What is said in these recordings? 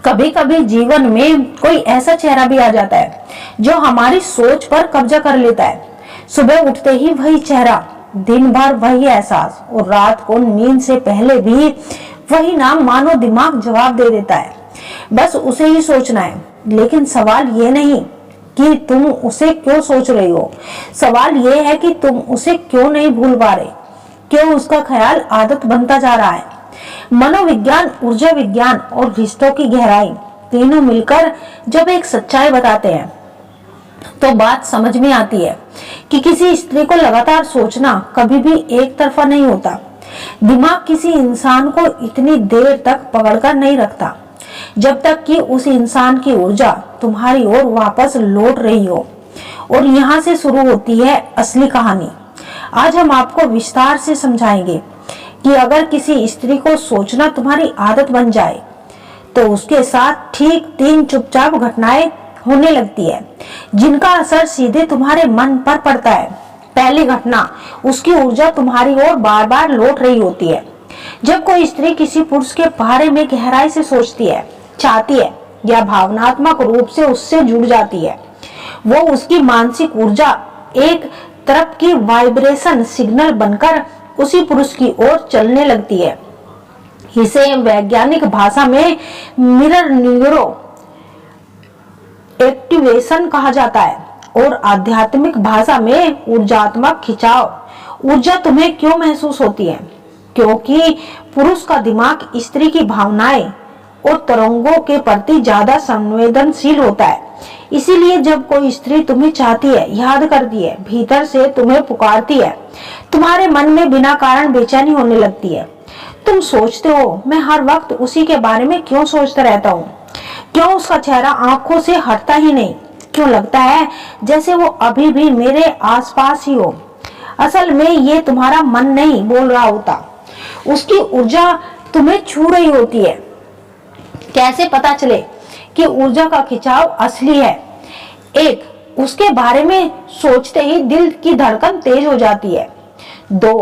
कभी कभी जीवन में कोई ऐसा चेहरा भी आ जाता है जो हमारी सोच पर कब्जा कर लेता है। सुबह उठते ही वही चेहरा, दिन भर वही एहसास और रात को नींद से पहले भी वही नाम, मानो दिमाग जवाब दे देता है बस उसे ही सोचना है। लेकिन सवाल ये नहीं कि तुम उसे क्यों सोच रही हो, सवाल ये है कि तुम उसे क्यों नहीं भूल पा रहे, क्यों उसका ख्याल आदत बनता जा रहा है। मनोविज्ञान, ऊर्जा विज्ञान और रिश्तों की गहराई तीनों मिलकर जब एक सच्चाई बताते हैं तो बात समझ में आती है कि किसी स्त्री को लगातार सोचना कभी भी एक तरफा नहीं होता। दिमाग किसी इंसान को इतनी देर तक पकड़कर नहीं रखता जब तक कि उस इंसान की ऊर्जा तुम्हारी ओर वापस लौट रही हो। और यहाँ से शुरू होती है असली कहानी। आज हम आपको विस्तार से समझाएंगे कि अगर किसी स्त्री को सोचना तुम्हारी आदत बन जाए तो उसके साथ ठीक 3 चुपचाप घटनाएं होने लगती है जिनका असर सीधे तुम्हारे मन पर पड़ता है। पहली घटना, उसकी ऊर्जा तुम्हारी ओर बार बार लौट रही होती है। जब कोई स्त्री किसी पुरुष के बारे में गहराई से सोचती है, चाहती है या भावनात्मक रूप से उससे जुड़ जाती है, वो उसकी मानसिक ऊर्जा एक तरफ की वाइब्रेशन सिग्नल बनकर उसी पुरुष की ओर चलने लगती है। इसे वैज्ञानिक भाषा में मिरर न्यूरो एक्टिवेशन कहा जाता है और आध्यात्मिक भाषा में ऊर्जात्मक खिंचाव। ऊर्जा तुम्हें क्यों महसूस होती है? क्योंकि पुरुष का दिमाग स्त्री की भावनाएं और तरंगों के प्रति ज्यादा संवेदनशील होता है। इसीलिए जब कोई स्त्री तुम्हें चाहती है, याद करती है, भीतर से तुम्हें पुकारती है, तुम्हारे मन में बिना कारण बेचैनी होने लगती है। तुम सोचते हो, मैं हर वक्त उसी के बारे में क्यों सोचता रहता हूँ? क्यों उसका चेहरा आंखों से हटता ही नहीं? क्यों लगता है जैसे वो अभी भी मेरे आसपास ही हो? असल में ये तुम्हारा मन नहीं बोल रहा होता, उसकी ऊर्जा तुम्हें छू रही होती है। कैसे पता चले कि ऊर्जा का खिंचाव असली है? 1, उसके बारे में सोचते ही दिल की धड़कन तेज हो जाती है। 2,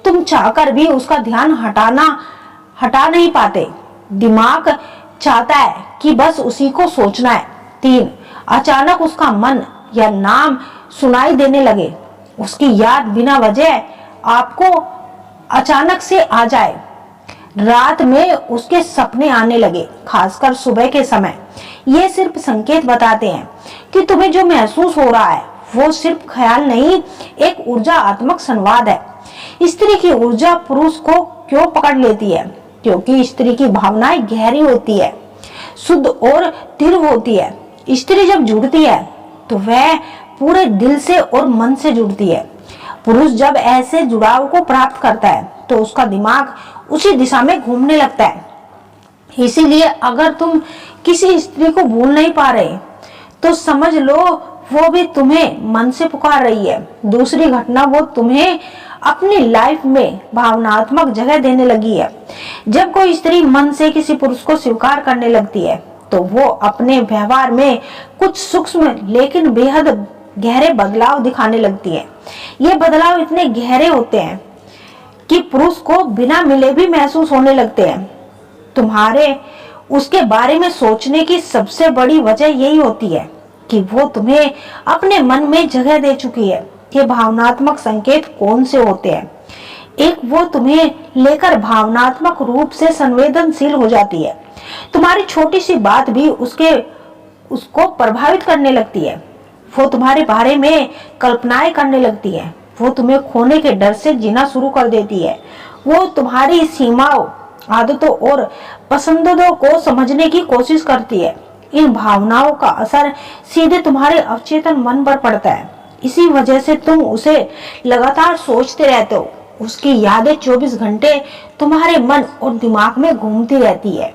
तुम चाहकर भी उसका ध्यान हटा नहीं पाते, दिमाग चाहता है कि बस उसी को सोचना है। 3, अचानक उसका मन या नाम सुनाई देने लगे, उसकी याद बिना वजह आपको अचानक से आ जाए, रात में उसके सपने आने लगे, खासकर सुबह के समय। ये सिर्फ संकेत बताते हैं कि तुम्हें जो महसूस हो रहा है वो सिर्फ ख्याल नहीं, एक ऊर्जात्मक संवाद है। स्त्री की ऊर्जा पुरुष को क्यों पकड़ लेती है? क्योंकि स्त्री की भावनाएं गहरी होती है, शुद्ध और तीव्र होती है। स्त्री जब जुड़ती है तो वह पूरे दिल से और मन से जुड़ती है। पुरुष जब ऐसे जुड़ाव को प्राप्त करता है तो उसका दिमाग उसी दिशा में घूमने लगता है। इसीलिए अगर तुम किसी स्त्री को भूल नहीं पा रहे तो समझ लो वो भी तुम्हें मन से पुकार रही है। दूसरी घटना, वो तुम्हें अपनी लाइफ में भावनात्मक जगह देने लगी है। जब कोई स्त्री मन से किसी पुरुष को स्वीकार करने लगती है तो वो अपने व्यवहार में कुछ सूक्ष्म लेकिन बेहद गहरे बदलाव दिखाने लगती है। ये बदलाव इतने गहरे होते हैं कि पुरुष को बिना मिले भी महसूस होने लगते हैं। तुम्हारे उसके बारे में सोचने की सबसे बड़ी वजह यही होती है कि वो तुम्हें अपने मन में जगह दे चुकी है। ये भावनात्मक संकेत कौन से होते हैं? 1, वो तुम्हें लेकर भावनात्मक रूप से संवेदनशील हो जाती है। तुम्हारी छोटी सी बात भी उसको प्रभावित करने लगती है। वो तुम्हारे बारे में कल्पनाएं करने लगती है। वो तुम्हें खोने के डर से जीना शुरू कर देती है। वो तुम्हारी सीमाओं, आदतों और पसंदों को समझने की कोशिश करती है। इन भावनाओं का असर सीधे तुम्हारे अवचेतन मन पर पड़ता है। इसी वजह से तुम उसे लगातार सोचते रहते हो। उसकी यादें 24 घंटे तुम्हारे मन और दिमाग में घूमती रहती है।